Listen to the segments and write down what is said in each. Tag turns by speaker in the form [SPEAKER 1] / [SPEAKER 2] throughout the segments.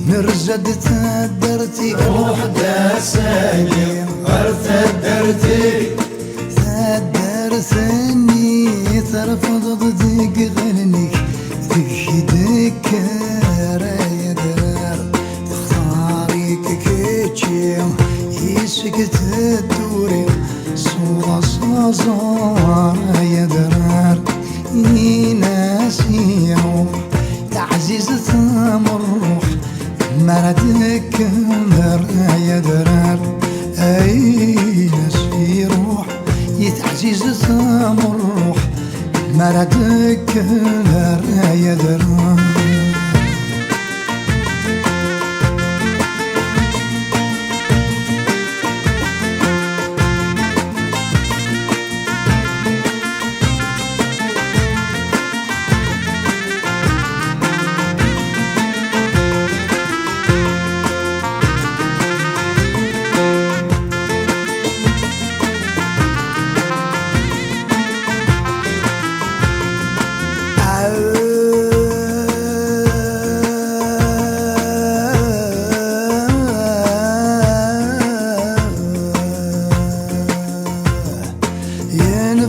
[SPEAKER 1] نرجد تدرتي
[SPEAKER 2] روح دا سالم غرت درتي
[SPEAKER 1] تدرتني ترفض ضدك غنني ذك يا درار تختاريك كيتشي يسكت الدوري صورة صازار يا درار يناسي روح تعزيز ثمر روح مرتك يا درار اي ناسي روح يتعزيز ثمر روح مرتك يا درار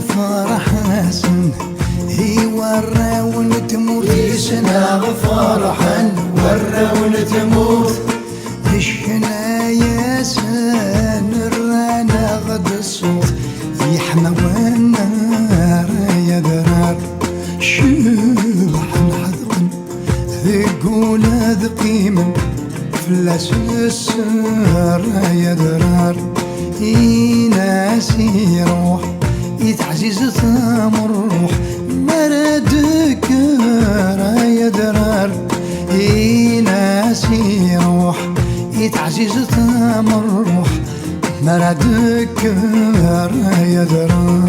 [SPEAKER 1] فرح حسن هي وراون تموت
[SPEAKER 2] يسنا فرحا وراون تموت
[SPEAKER 1] الشنا يا سان الرانا غد الصوت يحمى والنار يا درار شبح حذقا ذقول ذقيما فلاس السار يا درار يناسي روح يتعزيز ثمر روح مردك يا درار يناسي روح يتعزيز ثمر روح مردك يا درار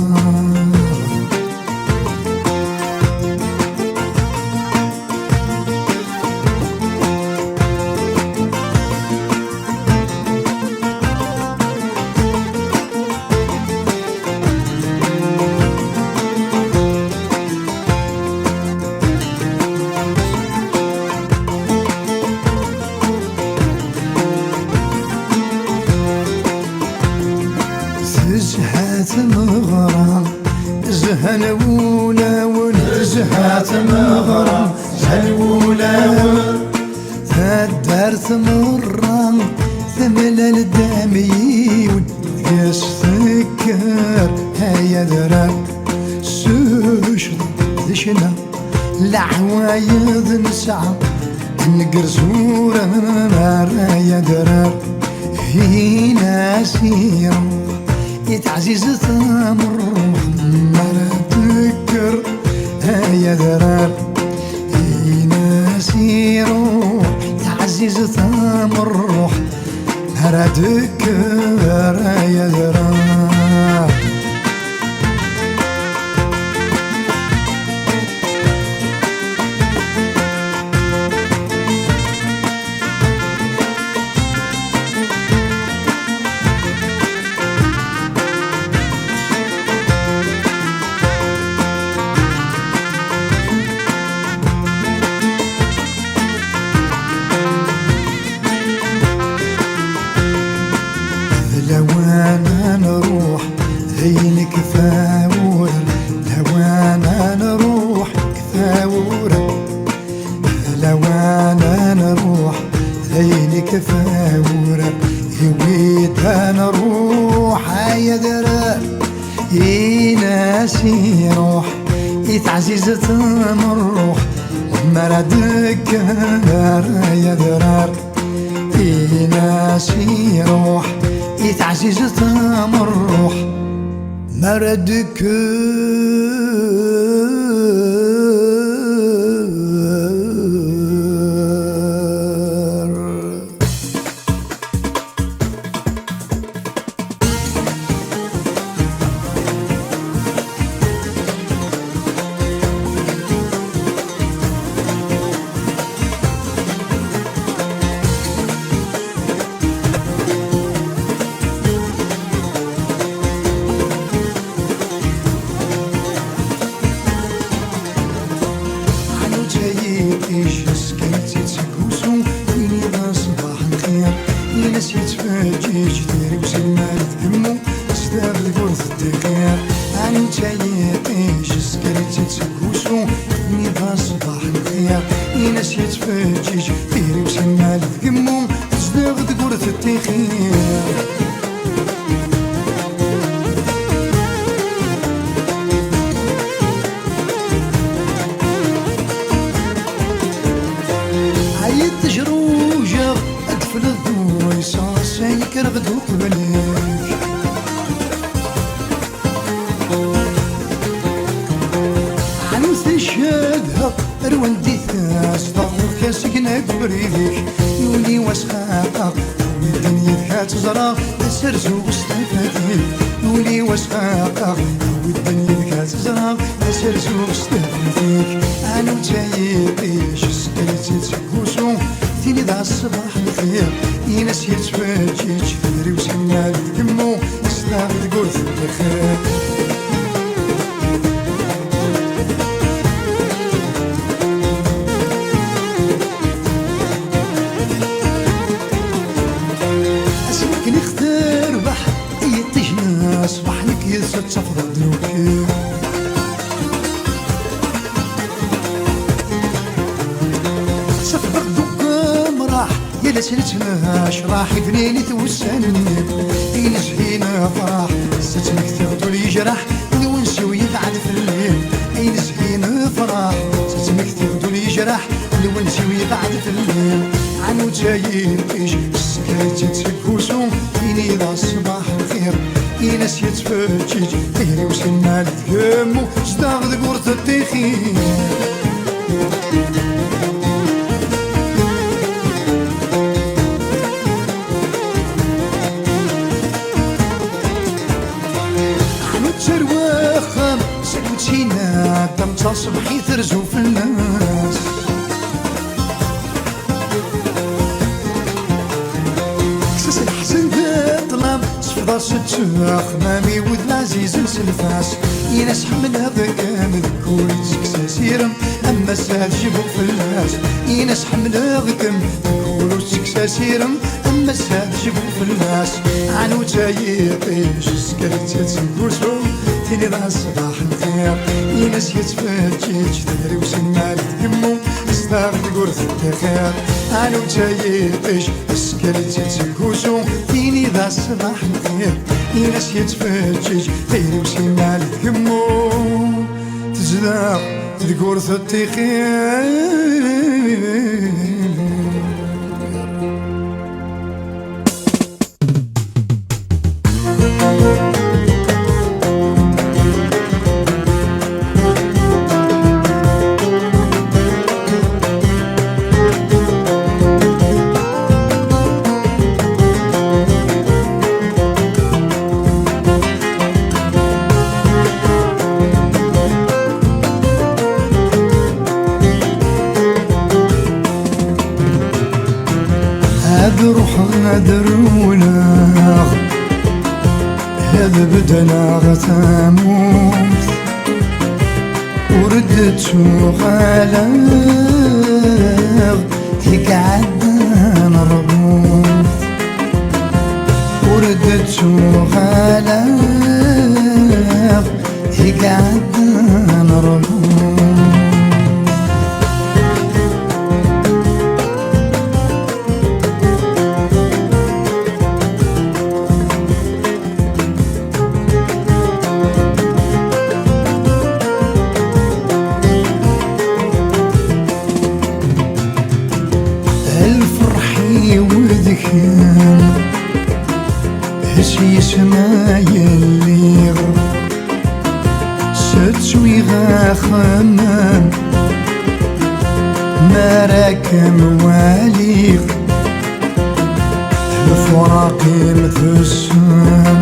[SPEAKER 1] زهات مغرم زهن ولا ولد
[SPEAKER 2] زهات مغرم زهن ولا ولد
[SPEAKER 1] تدرت مرم ثمل الدميون يستكر هيا درار سوش ذشنا العوايد نسعى نقر زورا نار يا درار هي ناسير يتعزيز ثمر مرتكر يا درار يناسي روح تعزيز ثمر روح مرتكر يا درار لو انا نروح عينك فاورة لو انا نروح فاورة لو انا نروح عينك فاورة هويت انا روح يا درار يناسي روح يتعزيز ثمر روح مردك يا درار يناسي روح يتعزيز ثمر روح مردك ناس يتفاجئ جديري وسمال تهمو صداق القرث الدقيق عنو تايقيش سكريتي تسكوسو نيضا صباح الخير ناس يتفاجئ جديري وسمال تهمو صداق القرث الدقيق تجروجة أدفل الضوء يصاص يكرغد وقبلك عنوث الشادها روندي ثاس ضغط كاسقنا بريدك يولي وسخاقة الدنيا ذكا تزرع تسرزو وستفاديك يولي وسخاقة والدنيا ذكا تزرع تسرزو وستفاديك عنو تايقيش سكرتي تسكوسو تيني ذا الصباح الخير يناس يتفاجئ تدري وسمال تقمو سلاغ تقول الخير اسمك نختار بح اي تجنا صباح لك يسد صفر دروكي يلا سلتناش راح يفنيني توسانني اين زهينا فرح ستنك تغدو لي جرح ونسي ويبعد في الليل اين زهينا فرح ستنك تغدو لي جرح ونسي ويبعد في الليل عنو تايين ايش سكرتي تسكوسو فيني ذا الصباح الخير يناس يتفاجئ غيري وسنا لتقامو صداغ ذكورة التخير دم صبحي ترزو في الناس كسس الحسن تطلب صفدا ستشاخ مامي ود العزيز نسلفاس يناس حمل هذا كامل كوري سكساسيرم اما سهل جيبو في الناس يناس حمل هذا كامل كوري سكساسيرم اما سهل جيبو في الناس عنو تايقيش سكرتي تسكوسو تيني ذا الصباح الخير يناس يتفاجئ تدري وسمال تهمو صداق تقول الخير عنو تايقيش سكرتي تسكوسو تيني ذا الصباح الخير يناس يتفاجئ تدري وسمال تهمو تزداق تقول الخير روح غادر ولا هذا بدنا غتموت وردت غالغ يقعد نربوت وردت غالغ يقعد نربوت هشي سمايل ستسوي غا خمام ما راكم واليغ الفراقي مثسام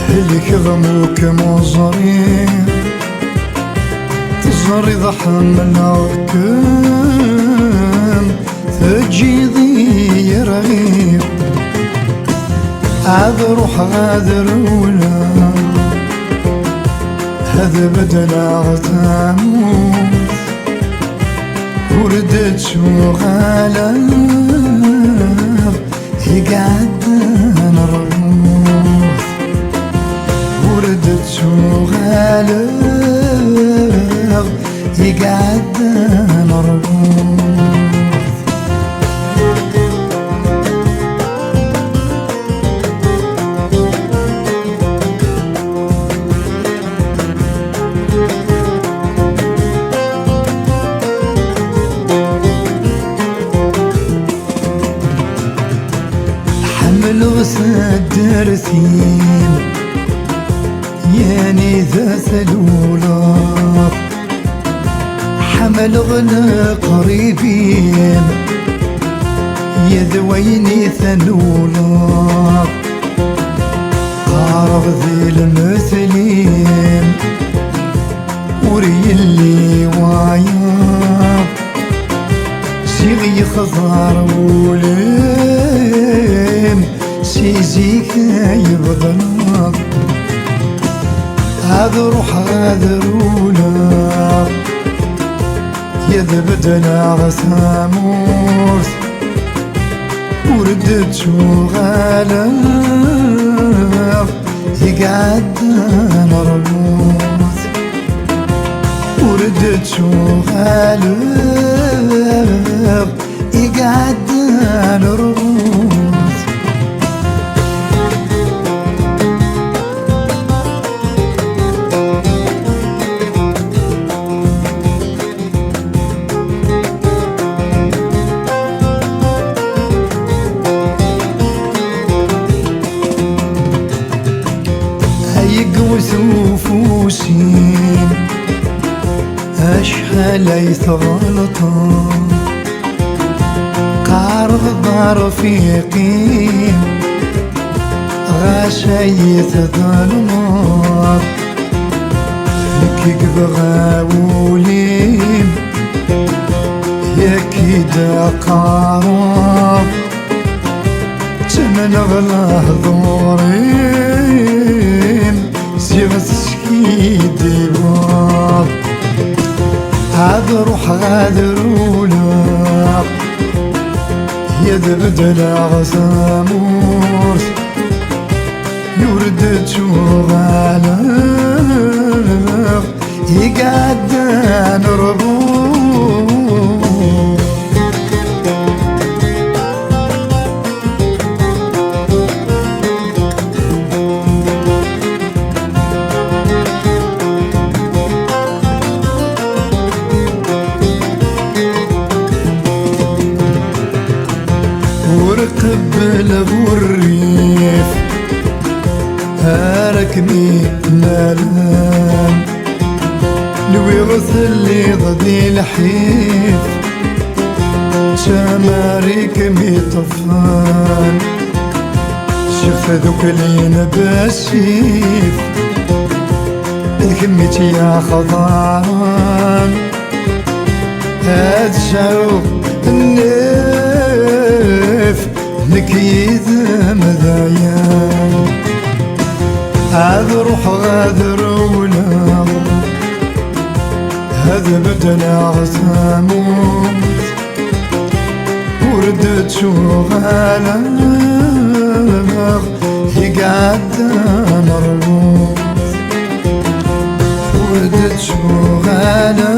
[SPEAKER 1] هلك غموك مزري تزري ضحم الأركام تجي رغيب عاد روح غادر ولا هذا بدنا غتموت وردت وغالب حمل غسدرتين ياني ذا ثلولا حمل غلا قريبين يذويني ثلولا قارغ ذي المثلين وري اللي وعيا سيغي خضار ولين سيزيك يبضنا هذا روح هذا رولا يذبدنا غسامورث وردت شو غالب يقعد نرموث وردت شو غالب يقعد نرموث وسوفوسين أشحال يثغلطا قارض دار فيقين غاشايت ظلمات كيك بغاولين يا كيدا قارب تمن غلاه ضورين سيغس شكيدي باب هاد روح غادرولا يذبدنا غسامورث يورد شوغالا يقعد نربوث ورقب الريف هاركني مالان لوي غسلي ضدي الحيف شماريك ميطفان شوف ذوك اللي باشيف كميتي يا خضران هاد شعوب النيف نكيد مذايا هاد روح غادرولا هذا بدنا غساموت وردت شوغالا يقعد مرموت وردت شوغالا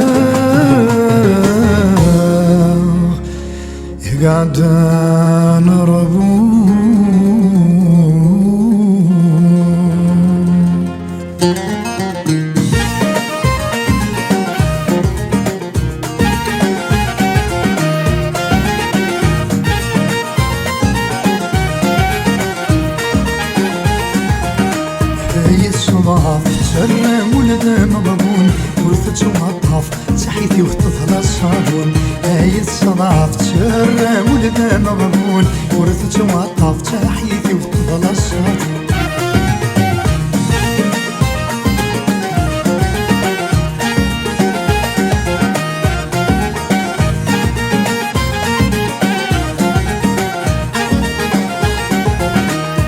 [SPEAKER 1] يقعد نربوت هي الصلاة سلام ولد مغبون ورثت ومطاف تحيتي وخططها الصابون هي الصلاة سلام ولد مغبون ورثت ومطاف تحيتي وخططها الصابون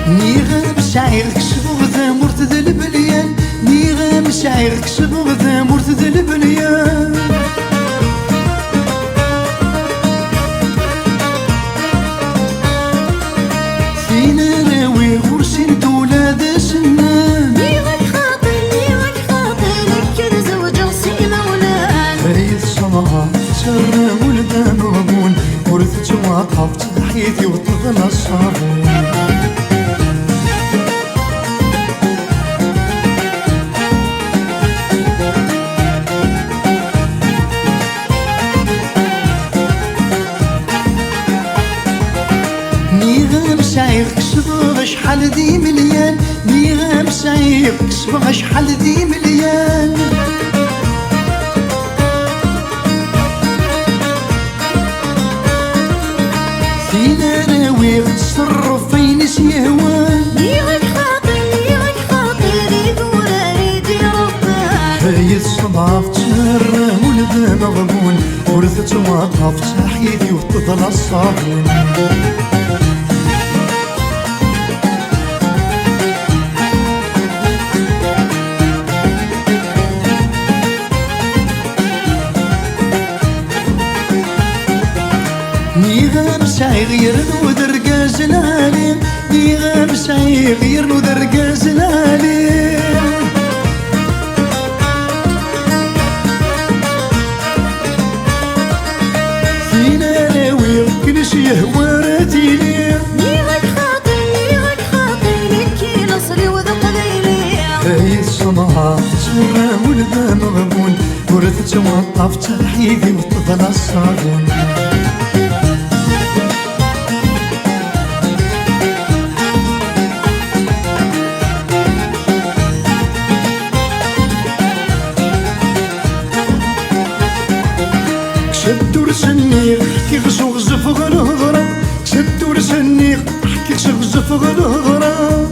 [SPEAKER 1] نيغم شعيرك شبغ ذا مرتد البليان نيغم شعيرك شبغ ذا مرتد البليان فينا راوي غرسين دولا ذا سنان
[SPEAKER 3] نيغك خاطر نكر زوج غسي مولان
[SPEAKER 1] هي الصلاة سر ولد مغبون ورثت وطاف تحيتي وطغى الصابون مسعيق كسبغ شحال دي مليان نيغا مسعيق كسبغ شحال دي مليان فينا راوي تصرف فين سيهوان
[SPEAKER 3] نيغك خاطر يدور يدي ربان
[SPEAKER 1] هاي الصداف تسرى ولد مغبون ورثت وطاف تحيدي وتضل الصابون نيغا مسعيغ نود رقاز العالم نيغا مسعيغ نود رقاز العالم فينا راوي كلش يهوى راتيلي
[SPEAKER 3] نيغك خاطر يبكي نصري وذوق ذيلي
[SPEAKER 1] هاي الصناعة تسرى ولد مغبون ورثت وطاف تحيدي وتضل الصابون كسبت رسني حكي غزف غلهضرة كسبت رسني حكي غزف غلهضرة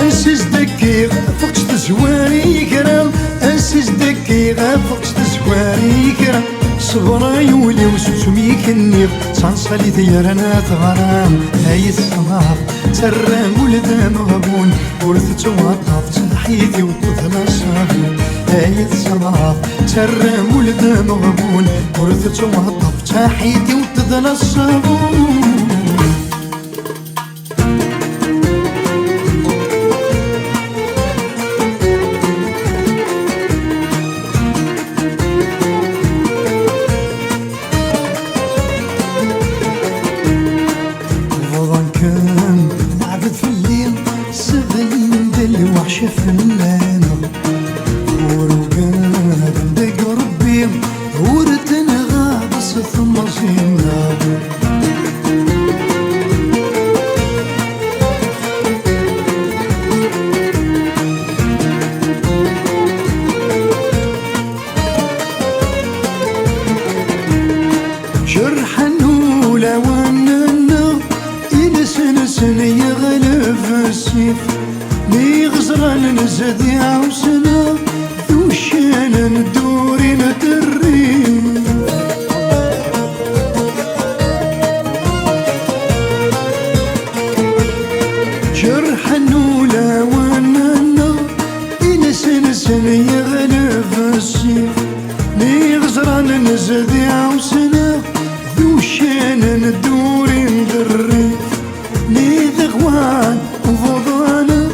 [SPEAKER 1] انسيس دكي فقت تزواري كرام انسيس دكي فقت تزواري كرام صبرا يولي وسوسمي كنيغ صنصلي ديارنا تغرام هاي الصناف ترى ولد مغبون ورثت وطاف تحيدي وتضل الصابون هاي الصناف ترى ولد مغبون ورثت وطاف تحيدي وتضل الصابون وحشة فنانة ورقاد دق ربي ورتنا غابس ثم زينا جرحا ولا وننا إلى سنة يغلب السيف لي غزران نزد عوسنا ذوشانا ندوري ندري جرحا ولا وننا إلى سنة يغلب السيف لي غزران نزد عوسنا ذوشانا ندوري ندري لي ذغوان وفضانا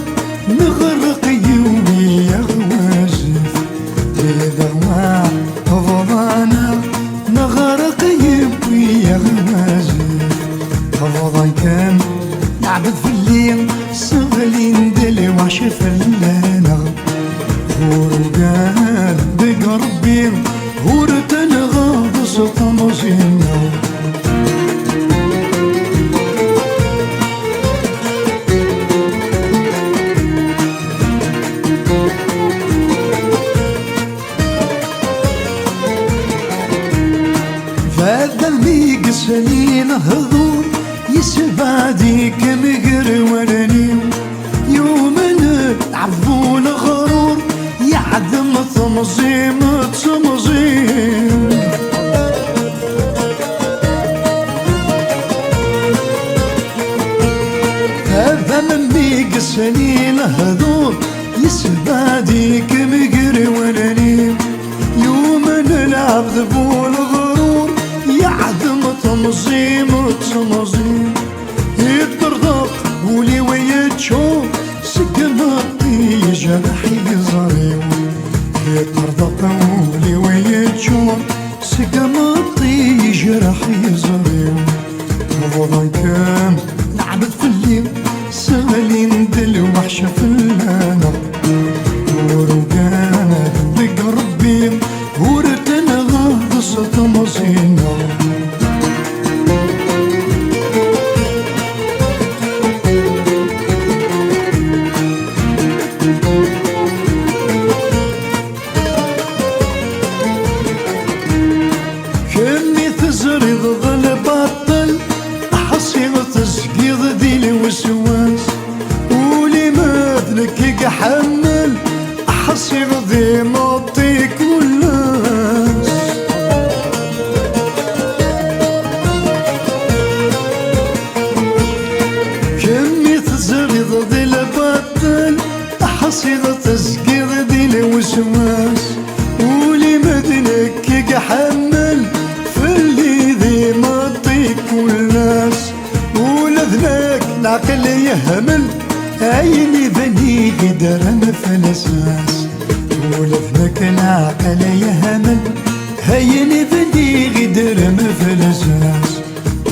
[SPEAKER 1] نغرق يومي يا غوازف لذوان فضانا نغرق يومي يا غوازف فضان كان نعبد في الليل صغلين دلي وعشا فلانا ورقان بقربي ورتنا غاضس طمزينا سنين هذول يسبعدي كمقر وراني يوم العفون غرور يعدم تمزيم تمزيم هذا من بيق السنين هذول يسبعدي كمقر وراني يوم العبد بول غرور يعدم تمزيم تمزيم يترضق ولي ويتشوف سكمطي جرحي زريو يترضق ولي ويتشوف سكمطي جرحي زريو وضعي كام لعبت في الليل سغلين دل وحشة في اللانق ورقانة بقربي ورتنا نساس ولفنك العقل يهمل هيني بدي غدر مفلساس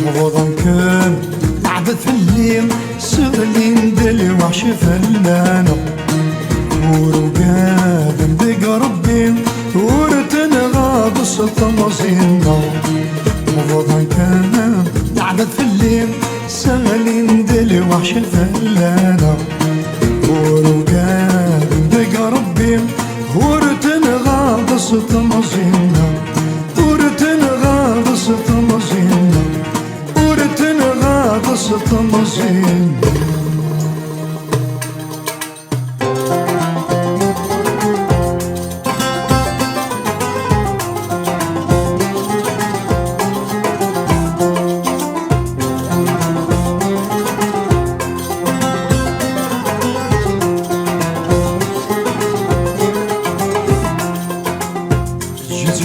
[SPEAKER 1] مغضن كم لعبت في الليل سغلين دل وحش فلانة كورو قادم دق ربي ورتنغى بسط مصينا مغضن كم لعبت في الليل سغلين دل وحش فلانة كورو قادم دق ربي ورتنغى بسط مصينا ورتنغى بسط مصينا ورتنغى بسط مصينا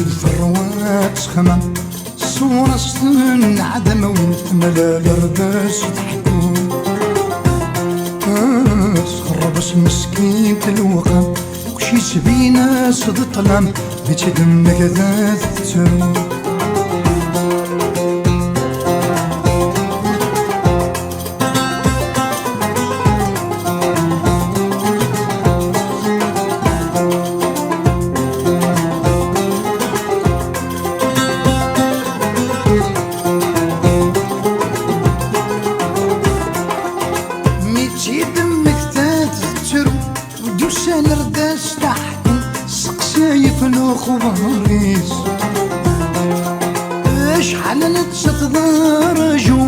[SPEAKER 1] الثروات خمم صورة سن عدم وانتملا لرداس تحكون سخرب اسم مسكين تلوقم وشي سبينا صد طلم بتدم كذا تتسرون نرداس تحكم سقسايف الخباريس شحال نتستضرجو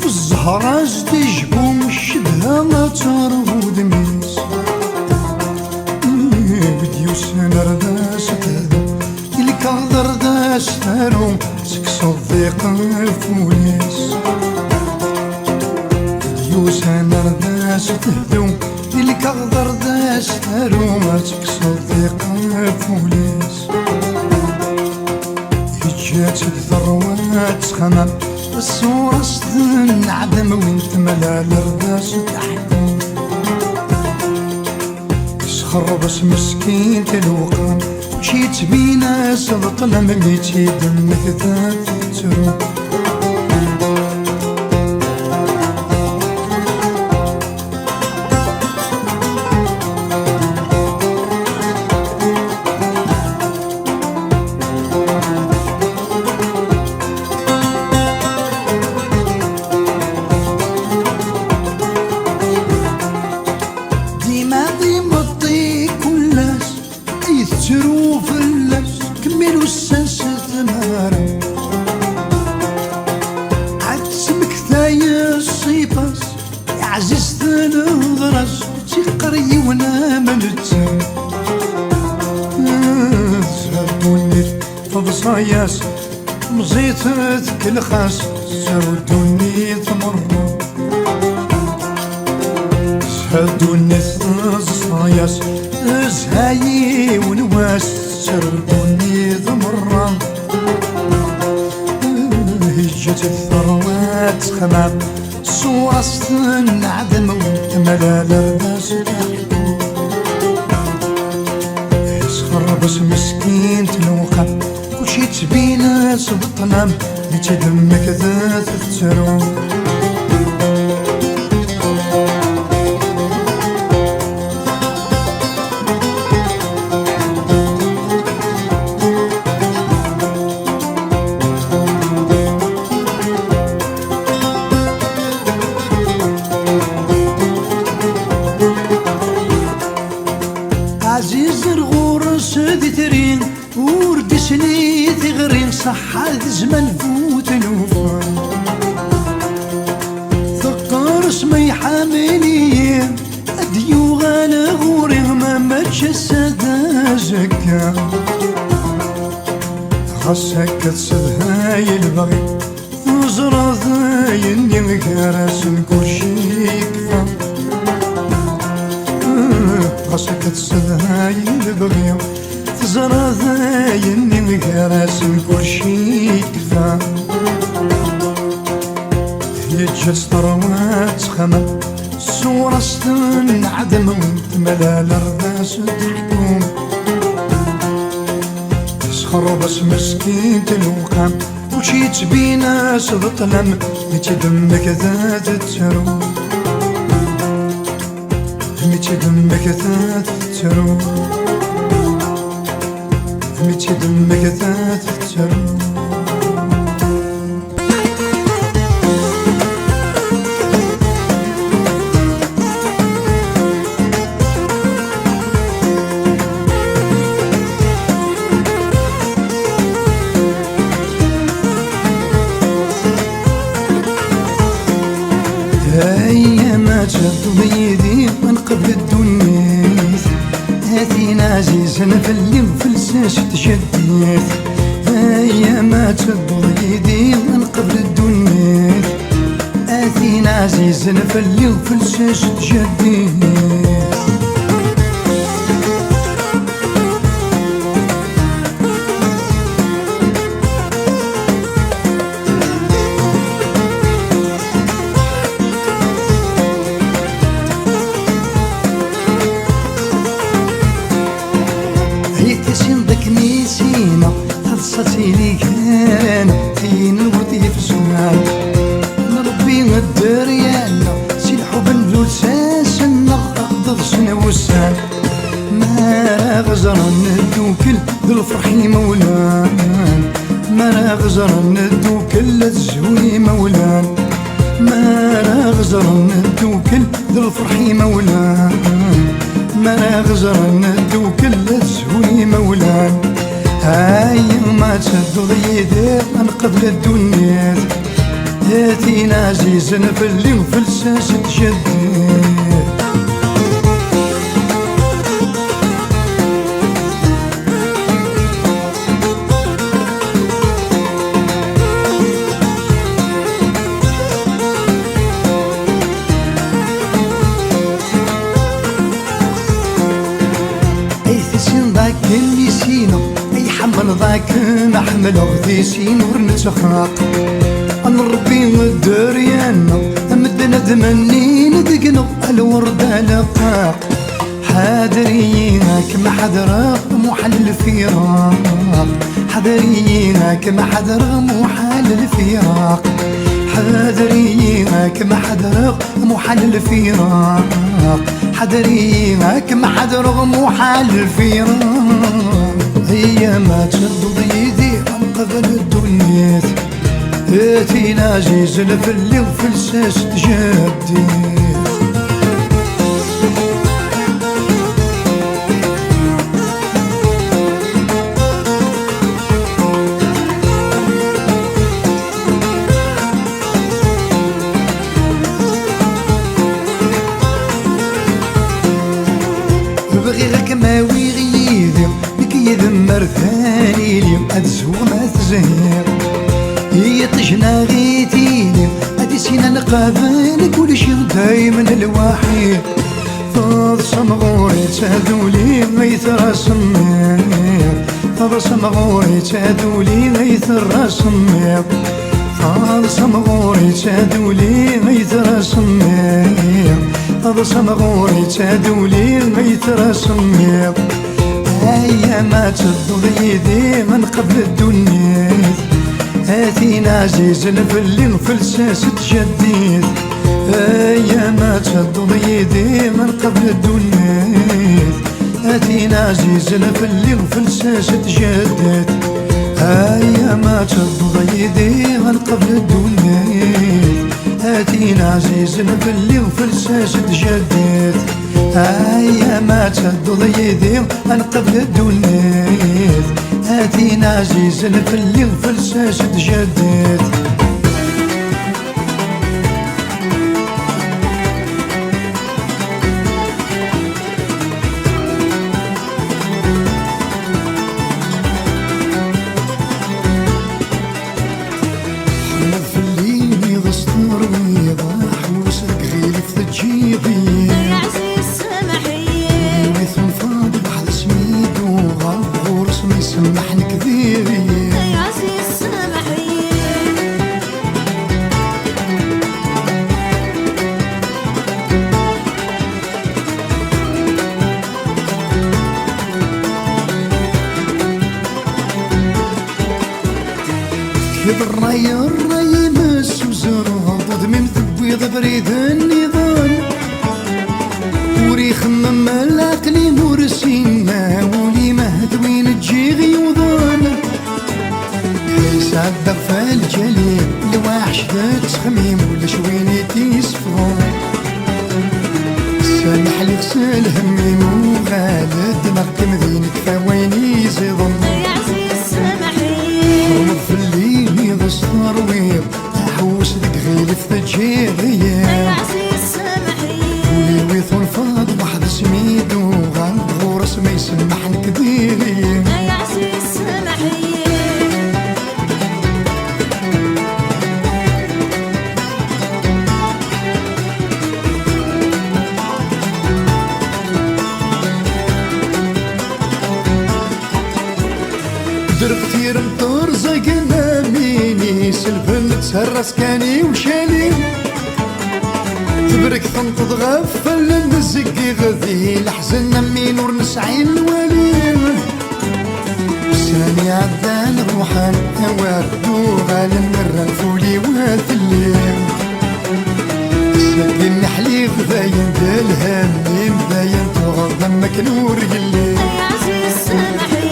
[SPEAKER 1] في الزهرة زدجبو الشبهة ما ترود ميس بديوس نرداس تهدو إلك رداس تارو سكسو الضيق فوليس بديوس نرداس تهدو إلك أغدر داس تروما تكسر ضيق فوليس إجات الثروات خمم الصورة ستن عدم وانت ملا لرداس تحكم تسخر بس مسكين تلوقان وشي تبينا سبط لمليتي دمك ذات تروم ترو فلاس كملوا الساس ثمارة عتسمك ثايا الصيفاس يعزز الغراس تيقري وانا منتسم سردوني فبصاياس مزيتت كل خاس سردوني ثمرة سردوني الصاياس زهاي ونواس سردوني ذمرة هجت الثروات خمام صواص عدم وانتملا لرداس تحكو يسخر بس مسكين تلوقا كلشي تبينا سبطنام لتدمك ذات تترو عزيز الغورس دي ترين وردسني تغرين صحة زمان فوت نوفان ثقار اسمي حاملي اديو غانا غوري ما متجسد زكا خاصك تسدهاي البغي تزرع ذاين ينكرس كلشي يكفى خاصك تسدهاي البغي تزرع ذاين ينكرس كلشي يكفى يجلس ثروات خمم صورة ستن عدم وتملا الرداس الدكتوم تسخر بس مسكين تلوقام وشي تبينا سبطلم ميتي دمك ذات تسرو ميتي دمك ذات تسرو ميتي دمك ذات تسرو أيما تشد بيدي من قبل الدنيا هاتينا عزيزا في اللي مفلساش تجديت أيما تشد بيدي من قبل الدنيا هاتينا عزيزا في اللي مفلساش تجديت نسينا خلصتي لي كان فين الورد يفزعل نربي الدريانا سي الحب نلول ساسنا غضب سنوسان ما غزر ندوكل ذو الفرحي مولان ما غزر ندوكل الزوي مولان ما غزر ندوكل ذو الفرحي مولان ما غزر ندوكل الزوي مولان هاي ما تشدو ضيدي من قبل الدنيا هاتينا عزيزا في اللي مفلساش تجدي اي تسين ذاك اللي سينا حمل ذاك نحمل غذي سين ورنتخاق نربي الدريانا مدنا دمني ندقنا الوردة لقاق حاضرينك ما حضر محل الفراق حاضرينك ما حضر محل الفراق حاضرينك ما حضر محل الفراق حاضرينك ما حضر محل الفراق هي ما تشد ضيدي عن قبل الدنيا هاتينا عزيزا في اللي وفلساس تجدي بغي غير كماوي غيدي يذمر ثاني لي أدزو ما تزهير هي تجنا غيتيني أدي سينا نقابل كل شي دايما الوحيد فاض صمغوري تهدولي غيثر سمير فاض صمغوري تهدولي غيثر سمير فاض صمغوري تهدولي غيثر سمير فاض صمغوري تهدولي غيثر سمير هيا ما تشد ضيدي من قبل الدنيا هاتينا عزيزا في اللي نفلساس تجديد هيا ما تشد ضيدي من قبل الدنيا هاتينا عزيزا في اللي نفلساس تجديد هيا ما تشد ضيدي من قبل الدنيا هاتينا عزيزا في اللي نفلساس تجديد هيا ما تشد ضيدي من قبل الدنيا هاتينا عزيزا في اللي نفلساش تجدد حنا في الليل يضستر ويضاح وسرق غيلي في تجيبي
[SPEAKER 3] يا عزيز سامحيني
[SPEAKER 1] ويثم فاضي بحال سميدو غالب غورس ما يسمحني كذيبي
[SPEAKER 3] يا عزيز سامحيني
[SPEAKER 1] كذا الراي مس وزرها ضد من ذبيض بريد النظام وري خمم العقل مرسينا ولي مهدوين تجي غيوضان يسعد في الجليل لواحش ذات تخميم ولا شويني تيسفضان سامح لي غسل همي وغالد نقم ذينك فويني زيضن
[SPEAKER 3] يا عزيز سامحي
[SPEAKER 1] حرمت في الليل يضس ترويض احوس لك غيلف تجيغي
[SPEAKER 3] يا عزيز سامحي
[SPEAKER 1] ولي ويثون فاض واحد سميدو غنغور اسمي يسمح نكديري
[SPEAKER 3] يا عزيز سامحي
[SPEAKER 1] دربتي رمطور زقنا ميني سلفن تسهرس كاني وشالي تبرك تنطض غفل نزقي غذي لحزن مين ورنسعي الولي ساني عدان روحان وردو غال مرة فولي وثلي ساقي النحلي غذاين دالهم مذاين تغض مكنور يلي
[SPEAKER 3] يا عزيز سامحي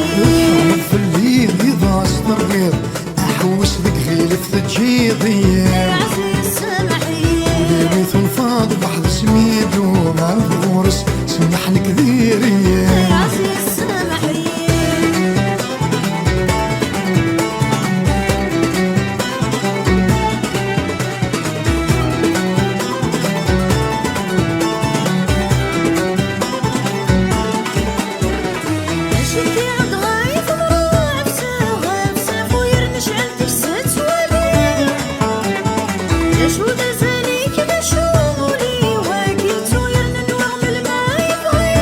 [SPEAKER 1] في الليل يضاس ترغيض احوس ذك غيلف تجيضي
[SPEAKER 3] يا عزيز سامحي
[SPEAKER 1] وليث فاض واحد سميدو مع الغورس سمحني كثيري
[SPEAKER 3] يا عزيز سامحي شكي عد غايف مروع بساف ويرمش عندك ست ولي شو دزاني كذا شغلي واكلت ويرنن واعمل ما يبغي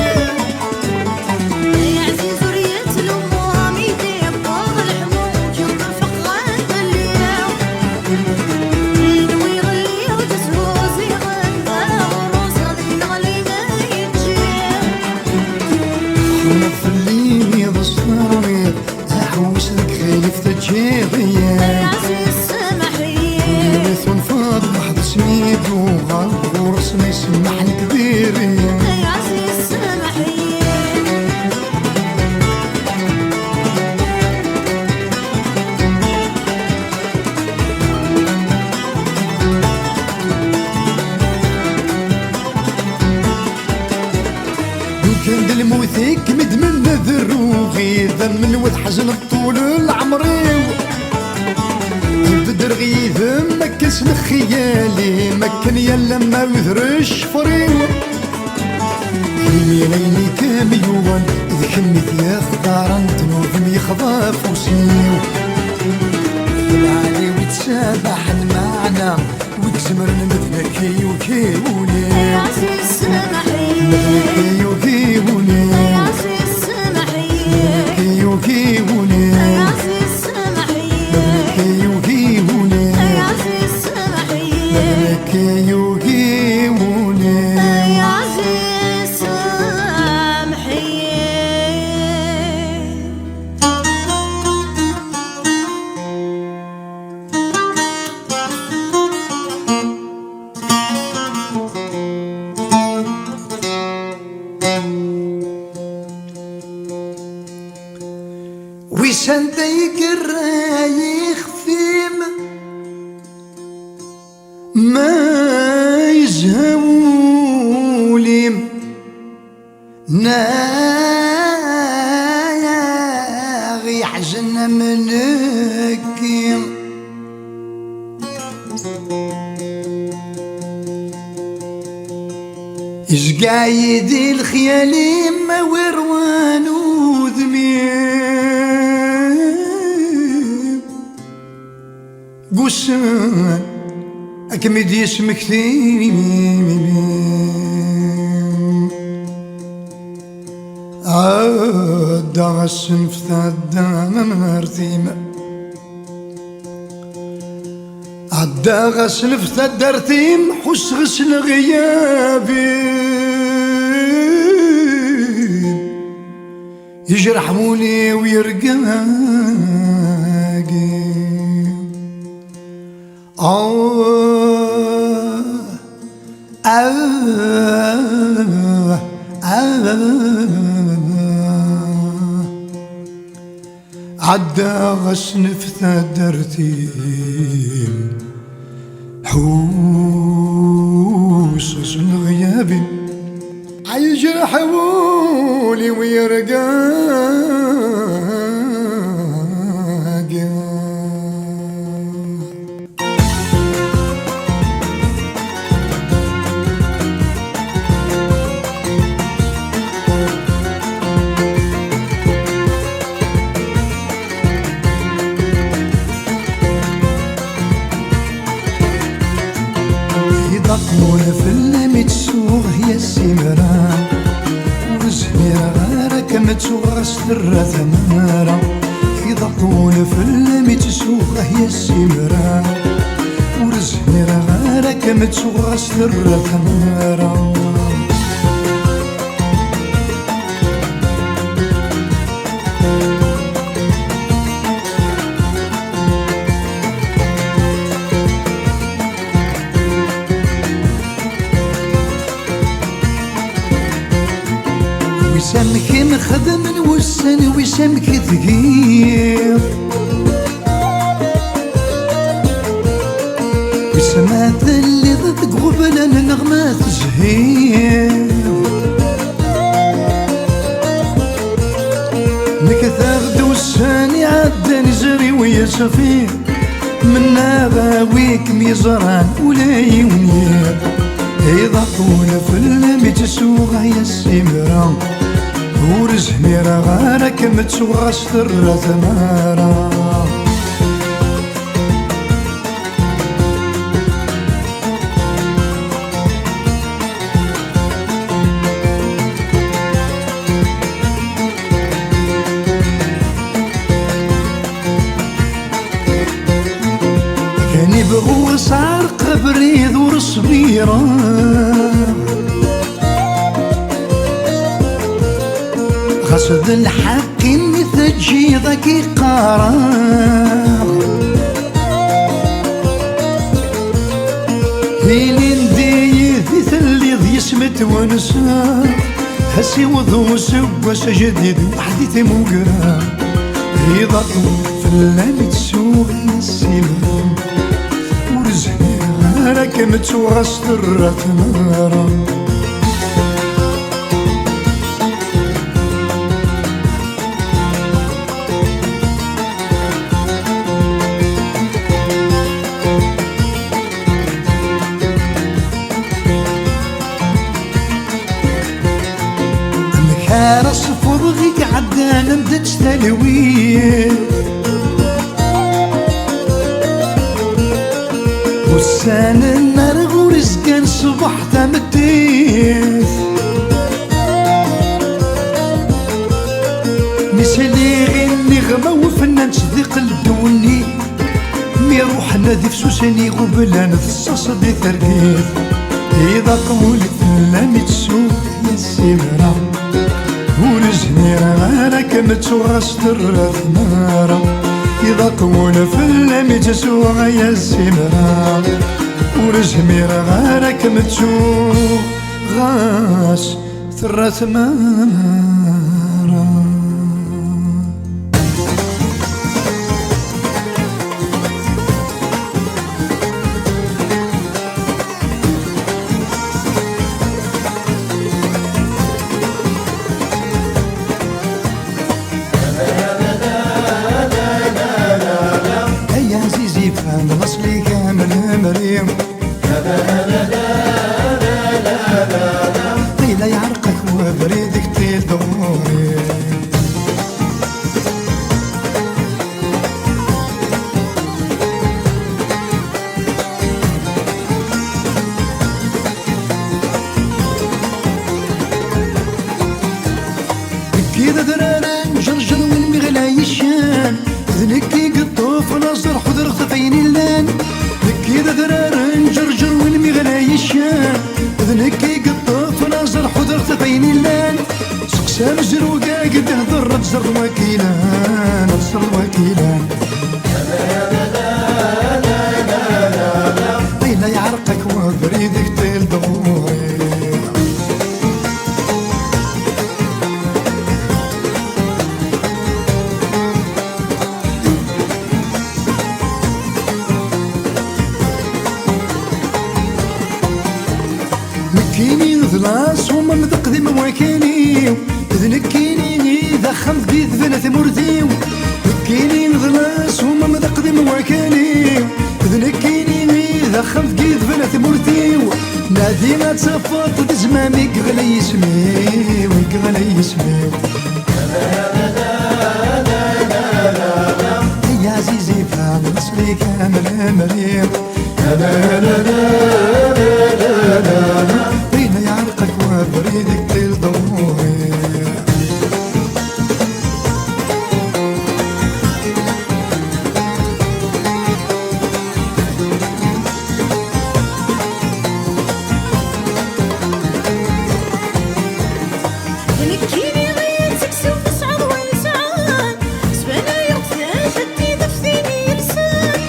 [SPEAKER 3] يا عزيز وريت الامام يدير طاغ الحموم جنب الفقرات الليل ينوي غلي وتسوزي غدا وروس غادي نغلي ما يتجير
[SPEAKER 1] حنا في الليل يضاس ترغيض احوس ذك غيلف تجيضي
[SPEAKER 3] يا عزيز سامحي
[SPEAKER 1] وليث فاض واحد سميدو مع الغورس ما يسمحني كثيري
[SPEAKER 3] يا عزيز سامحي
[SPEAKER 1] وكان دلموثيك مدمن ذروغي ذم وذ حزن طول العمري بدر غيث مكس خيالي مكن يلا ما وذرش فريو يمينيني كاميوان إذ كمت يا خضارا تنوفم يخضاف وسنيو العالي ويتسابح المعنى ويتزمرن مثل كيوني
[SPEAKER 3] يا عزيز سامحي
[SPEAKER 1] كيوني
[SPEAKER 3] يا عزيز سامحي
[SPEAKER 1] كيوني
[SPEAKER 3] يا عزيز سامحي
[SPEAKER 1] كيوني
[SPEAKER 3] يا عزيز سامحي
[SPEAKER 1] كيوني
[SPEAKER 3] يا عزيز سامحي
[SPEAKER 1] ويشان يقرا يخفيم ما يزهولي ناغي حزن منك إش قايدي الخيالي ما وروان وذميم قسان أكمد يسمك ثيم عاد الصنف تاع مرتيم عاد الصنف تاع درتيم حس غسل غيابي يجرحوني ويرقاقي عدا غش نفثى درتي حوس غيابي عالجرح وولي ويرقى يضقون في اللمي تسوغ هي السمرة وزميرة غارك متسوغ سر ثمارة يضقون في اللمي تسوغ هي السمرة ورزميرة غارك متسوغ سر ثمارة وسامك مخدم وسن وسامك ثقيل وسمعت اللي ضد قبل النغمات زهير نكثر دوساني عدى نزري ويا سفير من ناباويك ميزران ولا يونير يضحون في اللمي تسوغ هي السمرة ورزميرة غارك متسوغ سر ثمارة كان يبغوا صار قبري ذور صبيرة غصد الحق مثل ذاك قارا هيلين ديه مثل ذي سمت ونسا هسي وضو سوا جديد وحدي تموقرا يضطو في اللامي تسوغ السلام ورزقي غارك متسوغ سر ثمارة كان صفر غيك عدانا مدتش تلوين وسان النار ورزقان صبح تمديث مثلي غير نغمة وفنان صديق الدوني مي روحنا ذي فسوساني غبلان في الصاص دي ثرقيث إذا قولي فلامي تسوق يا السمرة ورزميرة غارك متسوغ سر ثمارة إذا قول في اللمي تسوغ يا السمرة ورزميرة غارك متسوغ سر ثمارة فهم اصلي كامل مريم قيل يعرقك وبريدك تيل وما متقدم وكيني ذنكيني ذا خمس بيذ ثلاث مرديو ذكيني نظلاس وما متقدم وكيني ذنكيني ذا خمس بيذ ثلاث مرديو نادي ما تصفط تزمامي قغلي يسمي وقغلي يسمي يا عزيزي فهم نصلي كامل مريض بين يعرقك وبريدك طيل ضوئي
[SPEAKER 3] ذنكيني غير تكسو في صعب ونسعان سبانا يغفى شدي دفثيني ينسان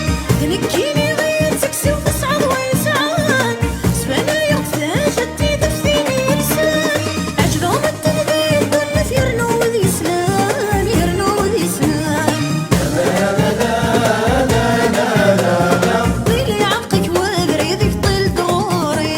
[SPEAKER 3] ذنكيني غير تكسو في صعب ونسعان سبانا يغفى شدي دفثيني ينسان عجلهم التنبيه كل في يرنو ذي سنان يرنو ذي سنان طيلي عقك وبريدك طيل دوري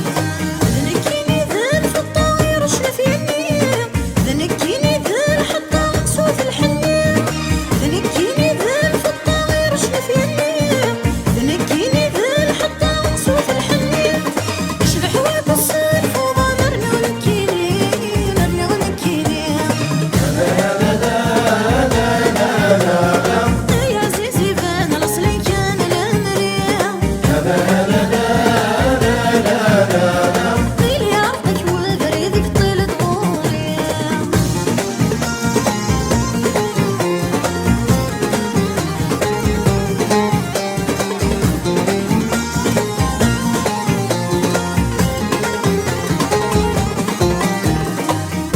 [SPEAKER 3] ذنكيني ذل في الطاوي رشنا في النيم ذنكيني ذل حتى نقصو في الحنيم ذنكيني ذل في الطاوي رشنا في النيم ذنكيني ذل حتى نقصو في الحنيم شبح وبالصيف وضامرنا ونكيني نرنا ونكيني يا عزيزي بان الاصلي كان الامريم طيلي عرقك وبريدك طيل دوري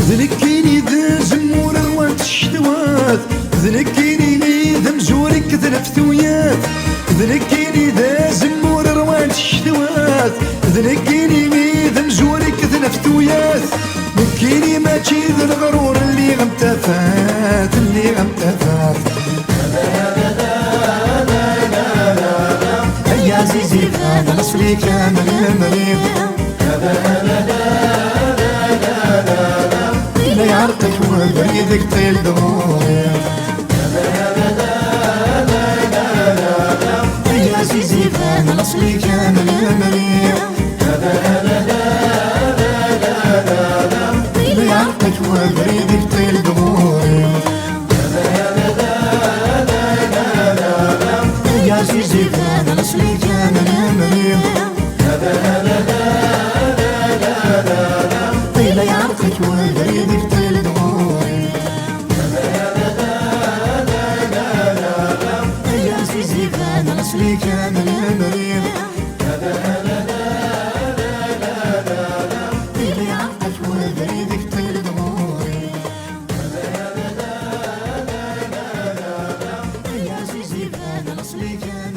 [SPEAKER 1] ذنكيني ذا زمور روات الشتوات ذنكيني ذا مزورك ذا فتويات ذنكيني ذا زمور روات الشتوات ذنكيني ذا مزورك ذا فتويات ذنكيني ماشي ذا الغرور اللي غمتفات اللي غمتفات يا عزيزي انا الاصلي كامل مريض لا يعرقك وبريدك طيل دوري يا عزيزي فانا الاصلي كامل مريض لا يعرقك وبريدك طيل دوري يا عزيزي فانا الاصلي كامل مريض طيل يعرقك وبريدك طيل دوري يا عزيزي فانا الاصلي كامل مريض طيل يعرقك وبريدك طيل دوري يا عزيزي فانا الاصلي كامل